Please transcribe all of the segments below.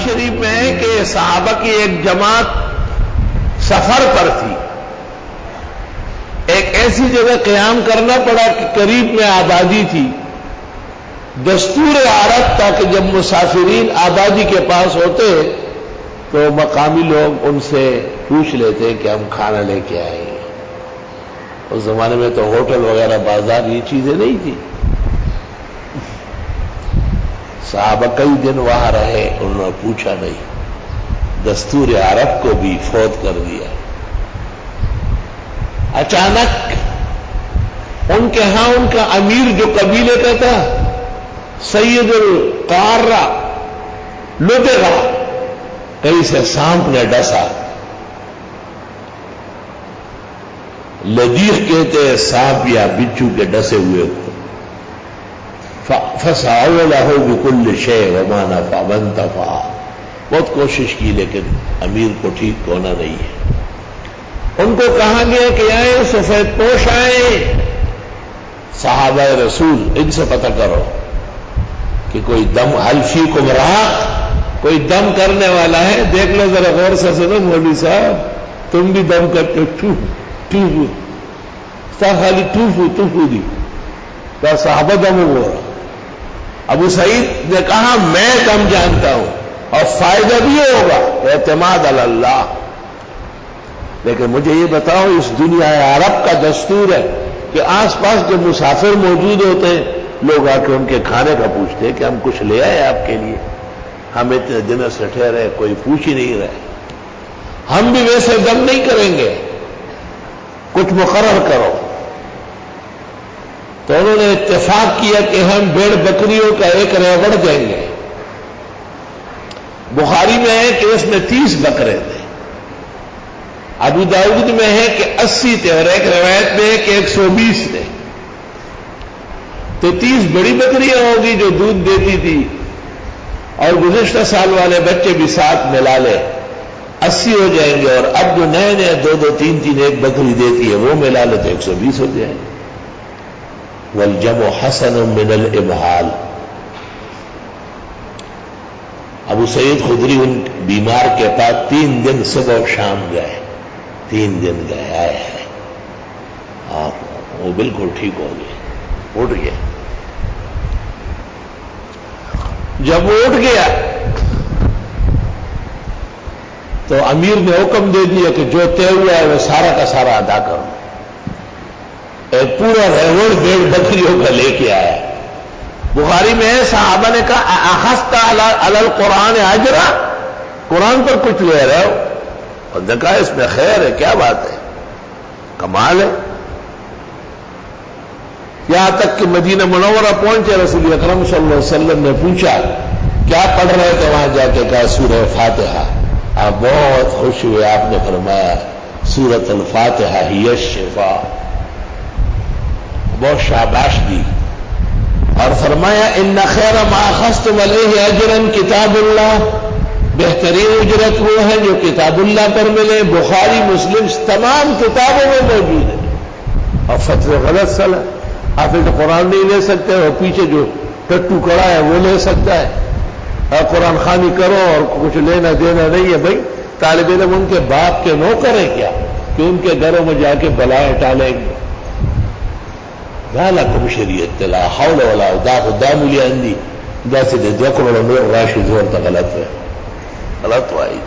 شریف میں ہے کہ صحابہ کی ایک جماعت سفر پر تھی، ایک ایسی جگہ قیام کرنا پڑا کہ قریب میں آبادی تھی۔ دستور عرب تھا کہ جب مسافرین آبادی کے پاس ہوتے تو مقامی لوگ ان سے پوچھ لیتے کہ ہم کھانا لے کے آئے ہیں۔ اس زمانے میں تو ہوٹل وغیرہ بازار یہ چیزیں نہیں تھی۔ صحابہ کئی دن وہاں رہے، انہوں نے پوچھا نہیں، دستور عرب کو بھی فوت کر دیا۔ اچانک ان کے ہاں ان کا امیر جو قبیلے کا تھا سید القارہ لدغا، کہیں سے سانپ نے ڈسا۔ لدیغ کہتے ہیں سانپ یا بچھو کے ڈسے ہوئے کو۔ فَسَعَوْلَهُ بِكُلِّ شَيْءٍ وَمَا نَفَعَ وَانْتَفَعَ، بہت کوشش کی لیکن امیر کو ٹھیک ہونا نہیں ہے۔ ان کو کہا گیا کہ آئے سفید پوش آئے صحابہ رسول، ان سے پتہ کرو کہ کوئی دم حلفی کو رہا، کوئی دم کرنے والا ہے، دیکھ لو ذرا غور سے سنو مولوی صاحب، تم بھی دم کرتے ٹوفو خالی ٹوفو دی کیا صحابہ دم ہو رہا۔ ابو سعید نے کہا میں دم جانتا ہوں اور فائدہ بھی ہوگا، اعتماد علی اللہ، لیکن مجھے یہ بتاؤ اس دنیا عرب کا دستور ہے کہ آس پاس جو مسافر موجود ہوتے ہیں لوگ آ کے ان کے کھانے کا پوچھتے ہیں کہ ہم کچھ لے آئے آپ کے لیے، ہم اتنے دنوں سے ٹھہرے کوئی پوچھ ہی نہیں رہے، ہم بھی ویسے دم نہیں کریں گے، کچھ مقرر کرو۔ تو انہوں نے اتفاق کیا کہ ہم بھیڑ بکریوں کا ایک ریوڑ دیں گے۔ بخاری میں ہے کہ اس میں 30 بکرے تھے، ابو داؤد میں ہے کہ 80 تھے اور ایک روایت میں ہے کہ 120 تھے۔ تو 30 بڑی بکریاں ہوگی جو دودھ دیتی تھی اور گزشتہ سال والے بچے بھی ساتھ ملا لے 80 ہو جائیں گے، اور اب جو نئے نئے 2 3 ایک بکری دیتی ہے وہ ملا لے تو 120 ہو جائیں گے۔ والجمع حسن من الامہال۔ ابو سعید خدری ان بیمار کے پاس 3 دن صبح و شام گئے، 3 دن گئے، آئے ہیں وہ بالکل ٹھیک ہو گئے، اٹھ گئے۔ جب وہ اٹھ گیا تو امیر نے حکم دے دیا کہ جو طے ہوا ہے وہ سارا کا سارا ادا کرو۔ ایک پورا ریوڑ بھیڑ بکریوں کا لے کے آیا۔ بخاری میں ہے صحابہ نے کہا اخذت علی القرآن اجرا، قرآن پر کچھ لے رہے ہو؟ اور نے کہا اس میں خیر ہے، کیا بات ہے، کمال ہے۔ یہاں تک کہ مدینہ منورہ پہنچے رسول اکرم صلی اللہ علیہ وسلم نے پوچھا کیا پڑھ رہے تھے، وہاں جا کے کہا سورہ فاتحہ۔ آپ بہت خوش ہوئے، آپ نے فرمایا سورۃ الفاتحہ ہی الشفاء، بہت شاباش دی، اور فرمایا ان خیر ما اخذتم علیہ اجرا کتاب اللہ، بہترین اجرت وہ ہے جو کتاب اللہ پر ملے۔ بخاری مسلم تمام کتابوں میں موجود ہے۔ اور فتوی غلط سلا، آپ قرآن نہیں لے سکتے، اور پیچھے جو ٹٹو کڑا ہے وہ لے سکتا ہے، اور قرآن خوانی کرو اور کچھ لینا دینا نہیں ہے۔ بھائی طالب علم ان کے باپ کے نو کریں کیا کہ ان کے گھروں میں جا کے بلائیں ٹالیں گے؟ لکم شریعت لا حول ولا قوت ملی اندی جیسے ذکر نور راشد زور تک غلط ہے، غلط واحد۔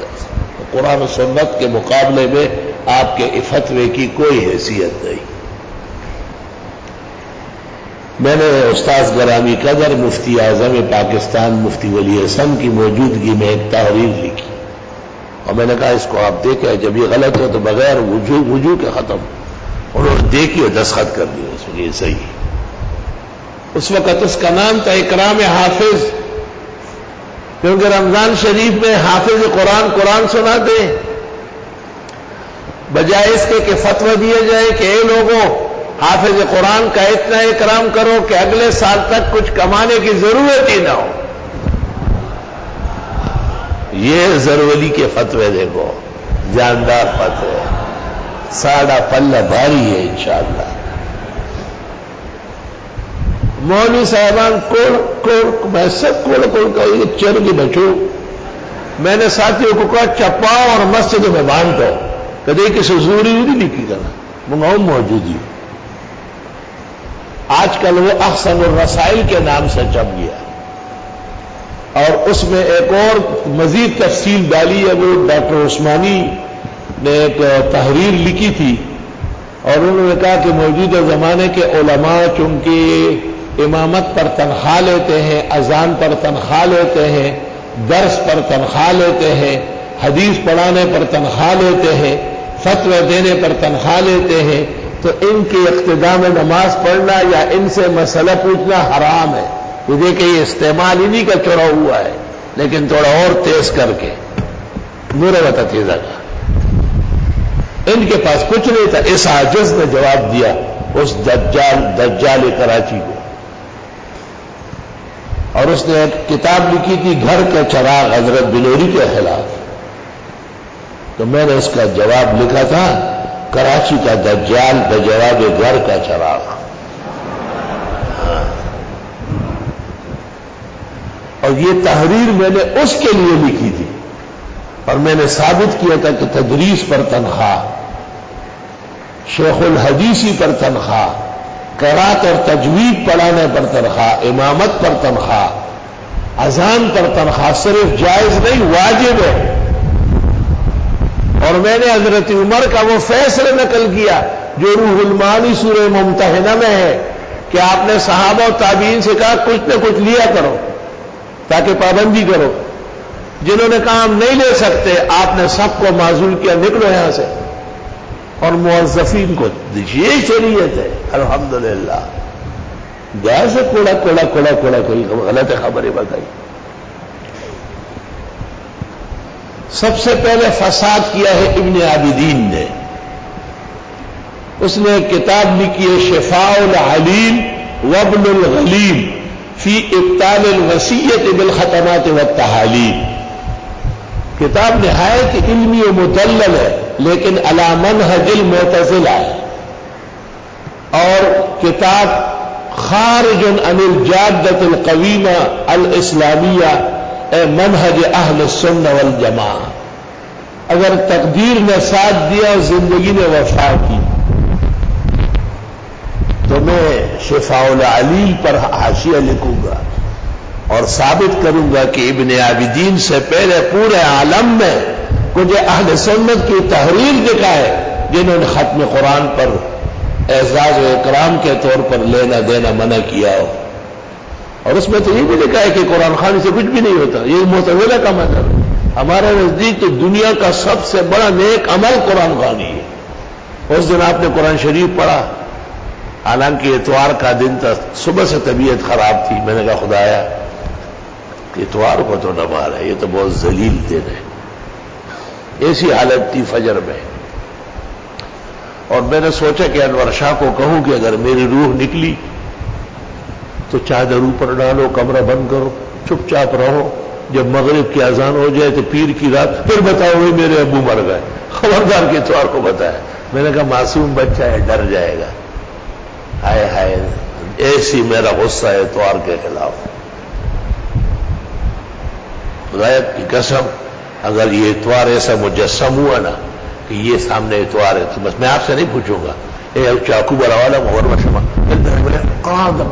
قرآن و سنت کے مقابلے میں آپ کے فتوے کی کوئی حیثیت نہیں۔ میں نے استاذ گرامی قدر مفتی اعظم پاکستان مفتی ولی حسن کی موجودگی میں ایک تحریر لکھی، اور میں نے کہا اس کو آپ دیکھیں، جب یہ غلط ہو تو بغیر وضو کے ختم۔ انہوں نے دیکھی اور دستخط کر دیا، اس میں یہ صحیح۔ اس وقت اس کا نام تھا اکرام حافظ، کیونکہ رمضان شریف میں حافظ قرآن سناتے ہیں، بجائے اس کے کہ فتویٰ دیا جائے کہ اے لوگوں حافظ قرآن کا اتنا اکرام کرو کہ اگلے سال تک کچھ کمانے کی ضرورت ہی نہ ہو۔ یہ ضروری کے فتوے دیکھو، جاندار فتوے، ساڑھا پلہ بھاری ہے انشاءاللہ۔ مولوی صاحبان کوڑ میں سب کوڑ کا یہ چرگ بچو، میں نے ساتھیوں کو کہا چپاؤ اور مسجد میں بانٹو، کدی کسی ضروری نہیں لکھی کرنا منگاؤں موجودی۔ آج کل وہ احسن الرسائل کے نام سے چپ گیا، اور اس میں ایک اور مزید تفصیل ڈالی ہے۔ وہ ڈاکٹر عثمانی نے ایک تحریر لکھی تھی، اور انہوں نے کہا کہ موجودہ زمانے کے علماء چونکہ امامت پر تنخواہ لیتے ہیں، اذان پر تنخواہ لیتے ہیں، درس پر تنخواہ لیتے ہیں، حدیث پڑھانے پر تنخواہ لیتے ہیں، فتوی دینے پر تنخواہ لیتے ہیں، تو ان کی اقتداء میں نماز پڑھنا یا ان سے مسئلہ پوچھنا حرام ہے۔ یہ دیکھیں یہ استعمال انہی کا چڑھا ہوا ہے، لیکن تھوڑا اور تیز کر کے میرے وتیزہ کا۔ ان کے پاس کچھ نہیں تھا، اس عاجز نے جواب دیا اس دجال کراچی کو، اور اس نے ایک کتاب لکھی تھی گھر کے چراغ حضرت بنوری کے خلاف، تو میں نے اس کا جواب لکھا تھا کراچی کا دجال بجواب گھر کا چراغ۔ اور یہ تحریر میں نے اس کے لیے لکھی تھی، اور میں نے ثابت کیا تھا کہ تدریس پر تنخواہ، شیخ الحدیثی پر تنخواہ، قرات اور تجوید پڑھانے پر تنخواہ، امامت پر تنخواہ، اذان پر تنخواہ صرف جائز نہیں واجب ہے۔ اور میں نے حضرت عمر کا وہ فیصلہ نقل کیا جو روح المعانی سورہ ممتحنہ میں ہے کہ آپ نے صحابہ و تابعین سے کہا کچھ نہ کچھ لیا کرو تاکہ پابندی کرو، جنہوں نے کہا ہم نہیں لے سکتے آپ نے سب کو معزول کیا نکلو یہاں سے، اور موظفین کو دیجیے، شریعت ہے الحمدللہ۔ جیسے کوڑا کوئی غلط خبریں بتائی۔ سب سے پہلے فساد کیا ہے ابن عابدین نے، اس نے ایک کتاب لکھی ہے شفاء العلیل وابن الغلیل فی ابطال الوصیت بالختمات والتحالیل۔ کتاب نہایت علمی و مدلل ہے لیکن علی منہج المعتزلہ ہے، اور کتاب خارج عن الجادۃ القویمہ الاسلامیہ اے منہج اہل السنہ والجماعہ۔ اگر تقدیر نے ساتھ دیا اور زندگی نے وفا کی تو میں شفاء العلیل پر حاشیہ لکھوں گا اور ثابت کروں گا کہ ابن عابدین سے پہلے پورے عالم میں کچھ اہل سنت کی تحریر دکھائے جنہوں نے ختم قرآن پر اعزاز و اکرام کے طور پر لینا دینا منع کیا ہو، اور اس میں تو یہ بھی لکھا ہے کہ قرآن خوانی سے کچھ بھی نہیں ہوتا۔ یہ معتزلہ کا مطلب ہے، ہمارے نزدیک تو دنیا کا سب سے بڑا نیک عمل قرآن خوانی ہے۔ اس دن آپ نے قرآن شریف پڑھا، حالانکہ اتوار کا دن تھا، صبح سے طبیعت خراب تھی، میں نے کہا خدایا اتوار کو تو نہ مارا، یہ تو بہت ذلیل دن ہے۔ ایسی حالت تھی فجر میں، اور میں نے سوچا کہ انور شاہ کو کہوں کہ اگر میری روح نکلی تو چادر اوپر ڈالو، کمرہ بند کرو، چپ چاپ رہو، جب مغرب کی اذان ہو جائے تو پیر کی رات پھر بتاؤ گے میرے ابو مر گئے، خبردار کے اتوار کو بتایا۔ میں نے کہا معصوم بچہ ہے ڈر جائے گا، ہائے ہائے ایسی میرا غصہ ہے اتوار کے خلاف۔ خدایت کی قسم اگر یہ اتوار ایسا مجسم ہوا نا کہ یہ سامنے اتوار ہے تو بس میں آپ سے نہیں پوچھوں گا اے چاقو بڑا والا مغر مشما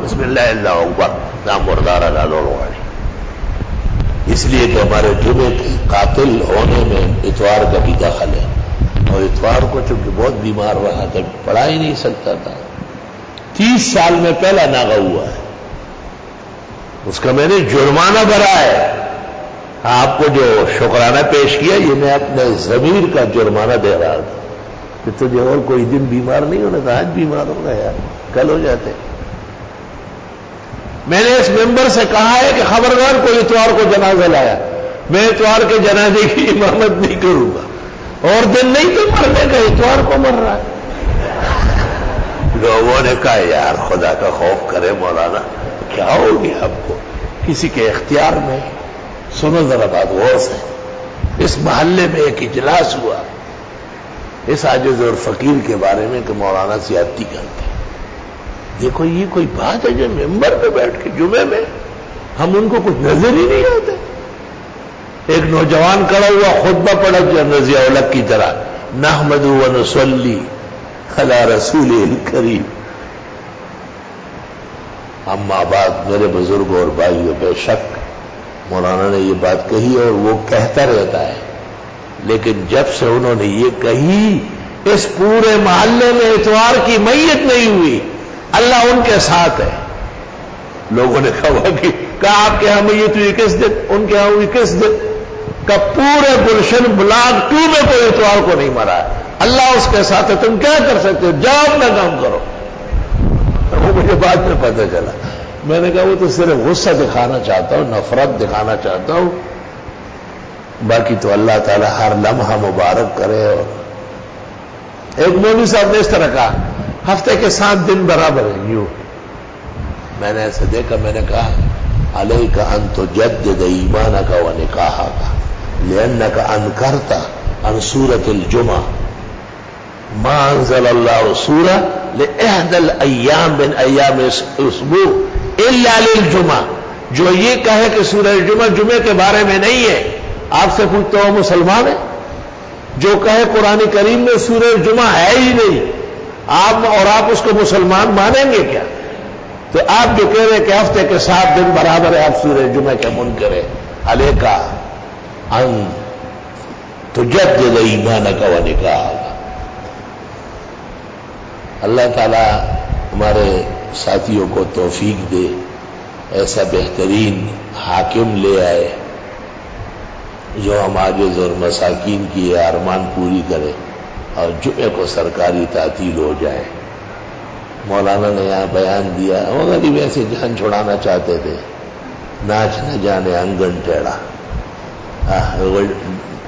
بسم اللہ اللہ اکبر نام مردارہ ڈالو روانی، اس لیے کہ ہمارے جمعے کے قاتل ہونے میں اتوار کا بھی دخل ہے، اور اتوار کو چونکہ بہت بیمار رہا تھا پڑھا ہی نہیں سکتا تھا، 30 سال میں پہلا ناغہ ہوا ہے، اس کا میں نے جرمانہ بھرا ہے۔ آپ کو جو شکرانہ پیش کیا یہ میں اپنے ضمیر کا جرمانہ دے رہا تھا کہ تجھے اور کوئی دن بیمار نہیں ہونا تھا، آج بیمار ہو گیا یار، کل ہو جاتے۔ میں نے اس ممبر سے کہا ہے کہ خبردار کوئی اتوار کو جنازہ لایا، میں اتوار کے جنازے کی امامت نہیں کروں گا، اور دن نہیں تو مرنے کا، اتوار کو مر رہا ہے۔ لوگوں نے کہا یار خدا کا خوف کرے مولانا، کیا ہو گیا آپ کو، کسی کے اختیار میں؟ سنو ذرا بات غور سے، اس محلے میں ایک اجلاس ہوا اس عاجز اور فقیر کے بارے میں کہ مولانا زیادتی کرتے ہیں۔ دیکھو یہ کوئی بات ہے جو ممبر پہ بیٹھ کے جمعے میں ہم ان کو کچھ نظر ہی نہیں آتے، ایک نوجوان کھڑا ہوا خطبہ پڑھا رضی اللہ کی طرح، نحمد و نصلی علی رسول الکریم۔ اما بعد میرے بزرگوں اور بھائیوں، بے شک مولانا نے یہ بات کہی اور وہ کہتا رہتا ہے، لیکن جب سے انہوں نے یہ کہی اس پورے محلے میں اتوار کی میت نہیں ہوئی، اللہ ان کے ساتھ ہے۔ لوگوں نے کہا آپ کے ہاں میت ہوئی کس دن؟ ان کے ہاں ہوئی کس دن؟ کہ پورے گلشن بلاک 2 میں کوئی اتوار کو نہیں مرا ہے، اللہ اس کے ساتھ ہے، تم کیا کر سکتے ہو؟ جاؤ اپنا کام کرو۔ وہ مجھے بعد میں پتہ چلا، میں نے کہا وہ تو صرف غصہ دکھانا چاہتا ہوں، نفرت دکھانا چاہتا ہوں، باقی تو اللہ تعالی ہر لمحہ مبارک کرے۔ اور ایک مولوی صاحب نے اس طرح کہا ہفتے کے 7 دن برابر ہیں، یوں میں نے ایسے دیکھا، میں نے کہا علیک ان تجدد ایمانک و نکاحک لانک انکرت عن سورۃ الجمعہ ما انزل اللہ سورہ لإحدى الایام من ایام الاسبوع الا للجمعہ۔ جو یہ کہے کہ سورہ جمعہ جمعے کے بارے میں نہیں ہے، آپ سے پوچھتا ہوں مسلمان ہے؟ جو کہے قرآن کریم میں سورہ جمعہ ہے ہی نہیں، آپ اس کو مسلمان مانیں گے کیا؟ تو آپ جو کہہ رہے کہ ہفتے کے 7 دن برابر ہے، آپ سورہ جمعہ کے منکر ہیں۔ علیک ان تجدد ایمانک و نکاحک۔ اللہ تعالی ہمارے ساتھیوں کو توفیق دے، ایسا بہترین حاکم لے آئے جو ہم عاجز اور مساکین کی ارمان پوری کرے اور جمعے کو سرکاری تعطیل ہو جائے۔ مولانا نے یہاں بیان دیا، وہ غریب ایسے جان چھڑانا چاہتے تھے، ناچ نہ جانے انگن ٹیڑھا،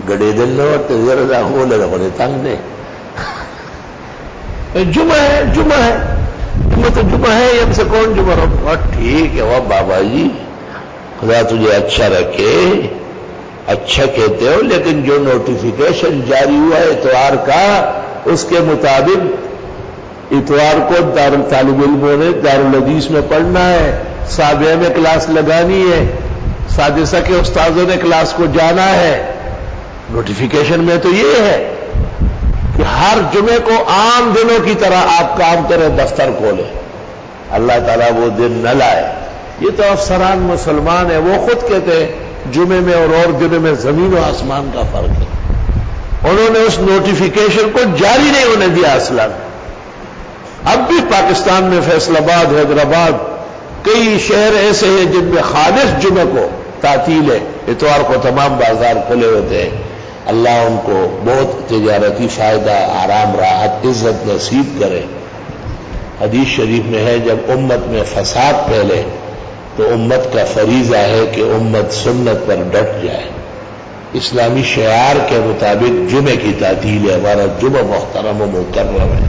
گڑے دل نہ ہوتے ذرا بولے رہے تنگ نے، جمعہ ہے جمعہ ہے جمعہ تو جمعہ ہے، ہم سے کون جمعہ رکھا؟ ٹھیک ہے وہ بابا جی، خدا تجھے اچھا رکھے، اچھا کہتے ہو، لیکن جو نوٹیفیکیشن جاری ہوا ہے اتوار کا، اس کے مطابق اتوار کو طالب علموں نے دارالحدیث میں پڑھنا ہے، سابعہ میں کلاس لگانی ہے، سادسہ کے استاذوں نے کلاس کو جانا ہے۔ نوٹیفیکیشن میں تو یہ ہے کہ ہر جمعے کو عام دنوں کی طرح آپ کام کریں، دفتر کھولیں۔ اللہ تعالیٰ وہ دن نہ لائے۔ یہ تو افسران مسلمان ہیں، وہ خود کہتے ہیں جمعے میں اور دنوں میں زمین و آسمان کا فرق ہے۔ انہوں نے اس نوٹیفیکیشن کو جاری نہیں ہونے دیا اصلا۔ اب بھی پاکستان میں فیصل آباد، حیدرآباد، کئی شہر ایسے ہیں جن میں خالص جمعے کو تعطیل ہے، اتوار کو تمام بازار کھلے ہوتے ہیں۔ اللہ ان کو بہت تجارتی فائدہ، آرام، راحت، عزت نصیب کرے۔ حدیث شریف میں ہے جب امت میں فساد پھیلے تو امت کا فریضہ ہے کہ امت سنت پر ڈٹ جائے۔ اسلامی شعار کے مطابق جمعے کی تعطیل ہے، ہمارا جمعہ محترم و مکرم ہے۔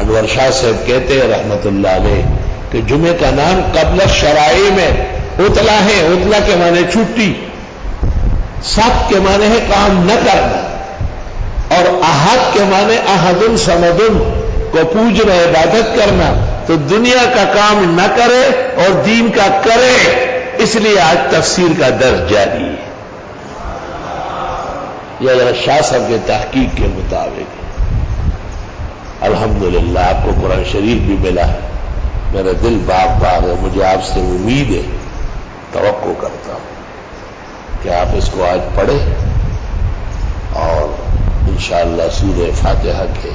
انور شاہ صاحب کہتے ہیں رحمت اللہ علیہ کہ جمعے کا نام قبل الشرائع میں اطلاع ہے، اطلاع کے معنی چھٹی، سب کے معنی ہے کام نہ کرنا، اور احد کے معنی احد الصمد کو پوجنا، عبادت کرنا۔ تو دنیا کا کام نہ کرے اور دین کا کرے، اس لیے آج تفسیر کا درس جاری ہے۔ یہ اگر شاہ صاحب کے تحقیق کے مطابق الحمدللہ آپ کو قرآن شریف بھی ملا، میرا دل باغ باغ ہے، مجھے آپ سے امید ہے، توقع کرتا ہوں کہ آپ اس کو آج پڑھیں اور انشاءاللہ سورہ فاتحہ کے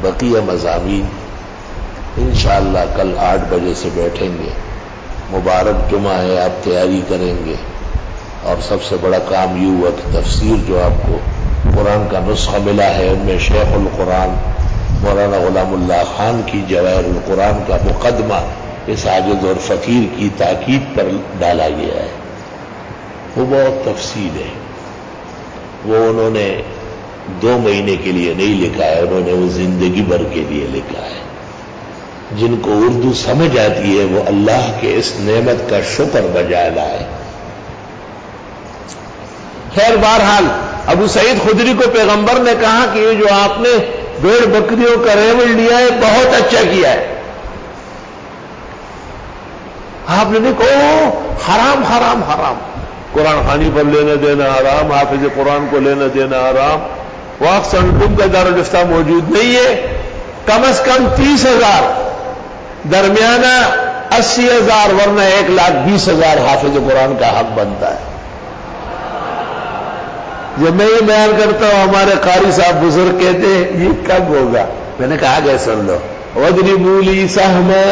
بقیہ مضامین انشاءاللہ کل 8 بجے سے بیٹھیں گے۔ مبارک جمعہ ہے، آپ تیاری کریں گے، اور سب سے بڑا کام یہ ہوا کہ تفسیر جو آپ کو قرآن کا نسخہ ملا ہے، ان میں شیخ القرآن مولانا غلام اللہ خان کی جواہر القرآن کا مقدمہ اس عاجز اور فقیر کی تاکید پر ڈالا گیا ہے۔ وہ بہت تفصیل ہے، وہ انہوں نے 2 مہینے کے لیے نہیں لکھا ہے، انہوں نے وہ زندگی بھر کے لیے لکھا ہے۔ جن کو اردو سمجھ آتی ہے وہ اللہ کے اس نعمت کا شکر بجائے لائے۔ خیر بہرحال ابو سعید خدری کو پیغمبر نے کہا کہ یہ جو آپ نے بھیڑ بکریوں کا ریوڑ لیا ہے بہت اچھا کیا ہے۔ آپ نے کہا حرام حرام حرام، قرآن خوانی پر لینا دینا حرام، حافظ قرآن کو لینا دینا حرام، وہاں سنٹوم کا دارالفتہ موجود نہیں ہے، کم از کم 30,000، درمیانہ 80,000، ورنہ 1,20,000 حافظ قرآن کا حق بنتا ہے۔ جب میں یہ بیان کرتا ہوں ہمارے قاری صاحب بزرگ کہتے ہیں یہ کب ہوگا؟ میں نے کہا کہ سن لو، وَاضْرِبُوا لِي سَهْمًا،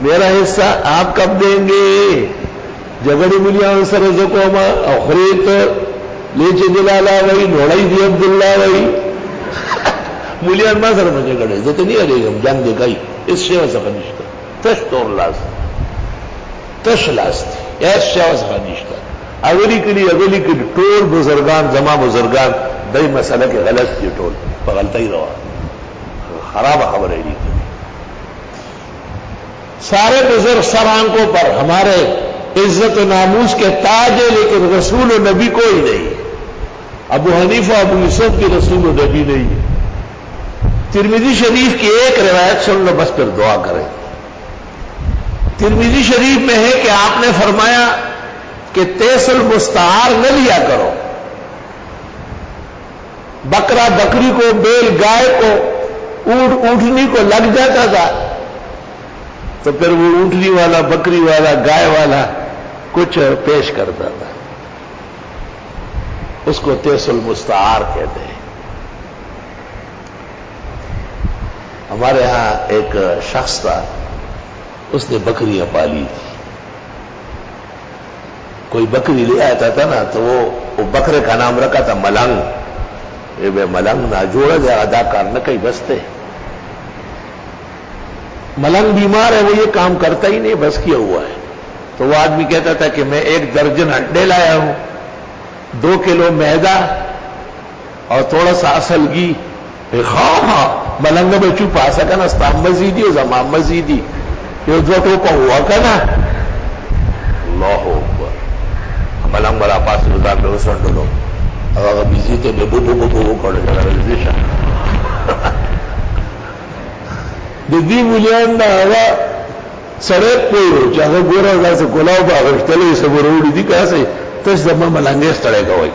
میرا حصہ آپ کب دیں گے؟ جگڑی ملیاں سر زکوما اخریت لیچے دلالا وئی نوڑائی دی عبداللہ وئی ملیاں ما سر میں جگڑے تو نہیں ارے گم جنگ دے گئی اس شیوہ سکا نشتا تش طور لاست تش لاستی ایس شیوہ سکا نشتا اگلی کلی ٹول بزرگان زما بزرگان دائی مسئلہ کے غلط کی ٹول پا غلطہ ہی روا خراب خبر ہے نہیں سارے بزرگ سر آنکھوں پر ہمارے عزت و ناموس کے تاج ہے، لیکن رسول و نبی کوئی نہیں۔ ابو حنیفہ ابو یوسف کی رسول و نبی نہیں۔ ترمذی شریف کی ایک روایت سن لو بس پھر دعا کریں۔ ترمذی شریف میں ہے کہ آپ نے فرمایا کہ تیس المستعار نہ لیا کرو، بکرا بکری کو، بیل گائے کو، اونٹ اونٹنی کو لگ جاتا تھا تو پھر وہ اونٹنی والا، بکری والا، گائے والا کچھ پیش کرتا تھا، اس کو تیس المستعار کہتے ہیں۔ ہمارے ہاں ایک شخص تھا، اس نے بکریاں پالی تھی، کوئی بکری لے آتا تھا نا تو وہ بکرے کا نام رکھا تھا ملنگ، بے ملنگ نہ جوڑا جائے اداکار نہ کہیں بستے، ملنگ بیمار ہے، وہ یہ کام کرتا ہی نہیں، بس کیا ہوا ہے۔ تو وہ آدمی کہتا تھا کہ میں 1 درجن انڈے لایا ہوں، 2 کلو میدا اور تھوڑا سا اصل گھی، ہاں ملنگ میں چپ آ سکا نا استام مزیدی اور زمان مزیدی یہ جو کو ہوا کا نا اللہ اکبر ملنگ بڑا پاس رضا میں اسن ڈلو اگر بیزی تے میں بو کر جڑا رزیشا دی مليان دا هوا سړی کوي چې هغه ګوره داسې ګلاو به اغوښتلی څه به راوړي دي که هسې تش زما ملنګې ستړی کوئ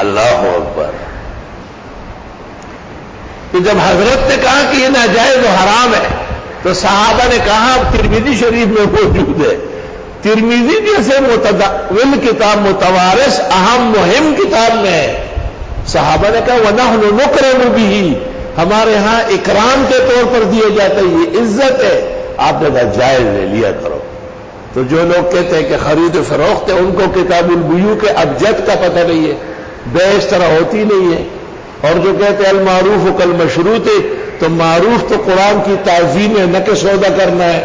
اللہ اکبر۔ تو جب حضرت نے کہا کہ یہ ناجائز و حرام ہے تو صحابہ نے کہا ترمذی شریف میں موجود ہے، ترمذی جیسے متداول کتاب متوارث اہم مہم کتاب میں ہے، صحابہ نے کہا وَنَحْنُ نُكْرَمُ بِهِ، ہمارے ہاں اکرام کے طور پر دیے جاتے ہیں، یہ عزت ہے، آپ نے کہا جائز لے لیا کرو۔ تو جو لوگ کہتے ہیں کہ خرید و فروخت ہے ان کو کتاب البیوع کے ابجد کا پتہ نہیں ہے، بے اس طرح ہوتی نہیں ہے، اور جو کہتے ہیں المعروف کالمشروط، تو معروف تو قرآن کی تعظیم ہے نہ کہ سودا کرنا ہے،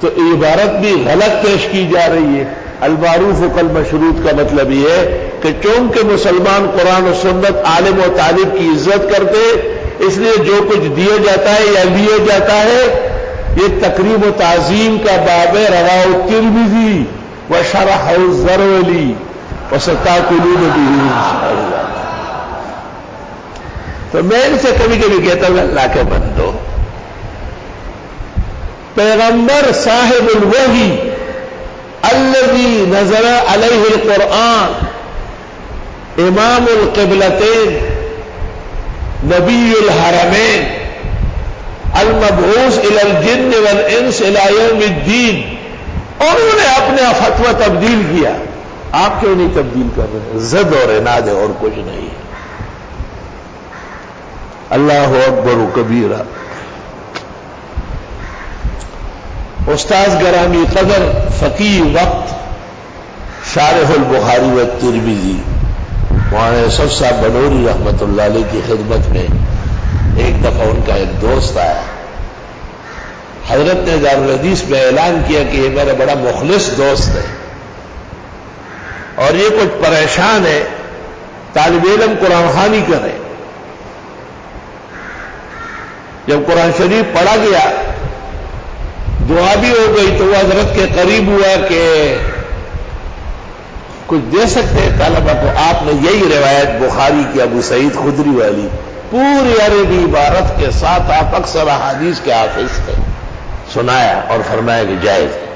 تو عبارت بھی غلط پیش کی جا رہی ہے۔ المعروف کالمشروط کا مطلب یہ ہے کہ چونکہ مسلمان قرآن و سنت عالم و طالب کی عزت کرتے اس لیے جو کچھ دیا جاتا ہے یا لیا جاتا ہے یہ تقریب و تعظیم کا باب رواه الترمذی وشرح الزرولی وستاکلون به انشاءاللہ۔ تو میں ان سے کبھی کبھی کہتا ہوں اللہ کے بندو، پیغمبر صاحب الوحی الذی نزل علیہ القرآن، امام القبلتین، نبی الحرمین، المبعوث الی الجن والانس الی یوم الدین، انہوں نے اپنا فتویٰ تبدیل کیا، آپ کیوں نہیں تبدیل کر رہے؟ زد اور عناد ہے اور کچھ نہیں۔ اللہ اکبر و کبیرہ۔ استاذ گرامی قدر فقیہ وقت شارح البخاری و ترمذی مولانا یوسف صاحب بنوری رحمت اللہ علیہ کی خدمت میں ایک دفعہ ان کا ایک دوست آیا، حضرت نے دارالحدیث میں اعلان کیا کہ یہ میرا بڑا مخلص دوست ہے اور یہ کچھ پریشان ہے، طالب علم قرآن خوانی کرے۔ جب قرآن شریف پڑھا گیا دعا بھی ہو گئی تو وہ حضرت کے قریب ہوا کہ کچھ دے سکتے ہیں طلبہ کو؟ آپ نے یہی روایت بخاری کی ابو سعید خدری والی پوری عربی عبارت کے ساتھ، آپ اکثر احادیث کے حافظ تھے، سنایا اور فرمایا کہ جائز ہے۔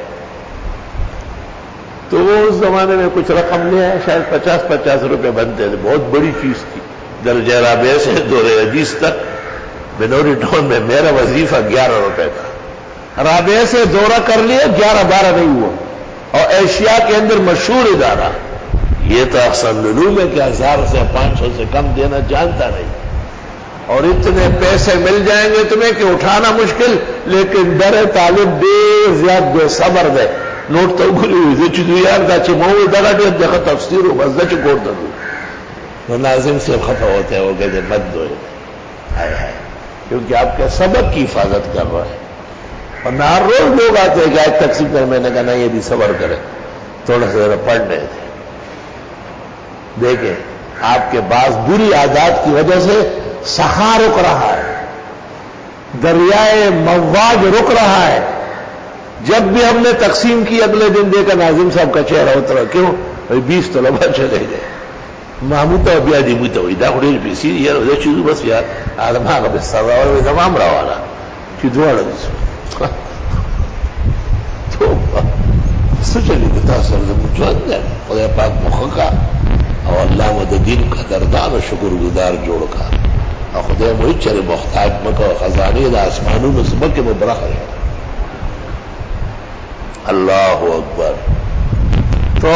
تو وہ اس زمانے میں کچھ رقم لے آئے، شاید 50 روپے بنتے تھے، بہت بڑی فیس تھی۔ درجہ رابعہ سے دور حدیث تک بنوری ٹاؤن میں میرا وظیفہ 11 روپے تھا۔ رابعہ سے دورہ کر لیا 11-12 نہیں ہوا، اور ایشیا کے اندر مشہور ادارہ، یہ تو احسن علوم ہے کہ 1000 سے 500 سے کم دینا جانتا نہیں، اور اتنے پیسے مل جائیں گے تمہیں کہ اٹھانا مشکل، لیکن در طالب دیر زیاد بے صبر دے نوٹ تو گلی ہوئی دے چیزو یار دا چی مووی دگا دیر دیکھا تفسیر ہو بس دا چی کوڑ دا دو، وہ ناظم سے خفا ہوتے ہیں، وہ کہتے مت دو ہائے ہائے، کیونکہ آپ کے سبق کی حفاظت کر رہا ہے۔ اور نہ ہر روز لوگ آتے ہیں کہ آج تقسیم کر، میں نے کہا نہیں یہ بھی صبر کرے، تھوڑا سا ذرا پڑھ رہے تھے۔ دیکھیں آپ کے بعض بری عادات کی وجہ سے سخا رک رہا ہے، دریائے مواج رک رہا ہے۔ جب بھی ہم نے تقسیم کی اگلے دن دیکھا ناظم صاحب کا چہرہ اترا، کیوں؟ 20 طلبہ چلے گئے، محمود تو بیا دی مجھے ہوئی دا خڑیر پیسی یار ادھر چیزو بس یار آدم آگا بستر رہا اور تمام رہا والا چی دوڑا دیسو تو سچلی کتا سر مجھوان دے خدا پاک مخکا اور اللہ مددین کا دردان و شکر گزار جوڑ کا اور خدا مجھے چرے محتاج مکہ خزانی دا آسمانوں میں سبک مبرخ ہے۔ اللہ اکبر۔ تو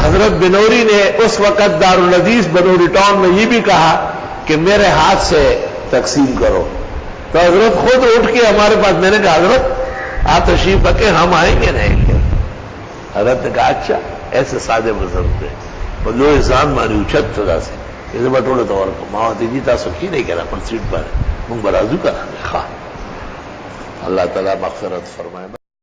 حضرت بنوری نے اس وقت دارالحدیث بنوری ٹاؤن میں یہ بھی کہا کہ میرے ہاتھ سے تقسیم کرو، تو حضرت خود اٹھ کے ہمارے پاس، میں نے کہا حضرت آپ تشریف رکھیں، ہم آئیں گے نہیں گے؟ حضرت نے کہا اچھا ایسے سادے بزرگ تھے وہ لو انسان ماری اچھت تھا سے اسے بٹولے تو اور ماوتی جی تاسو کی نہیں کہنا پر سیٹ پر منگ برازو کرا خواہ۔ اللہ تعالیٰ مغفرت فرمائے۔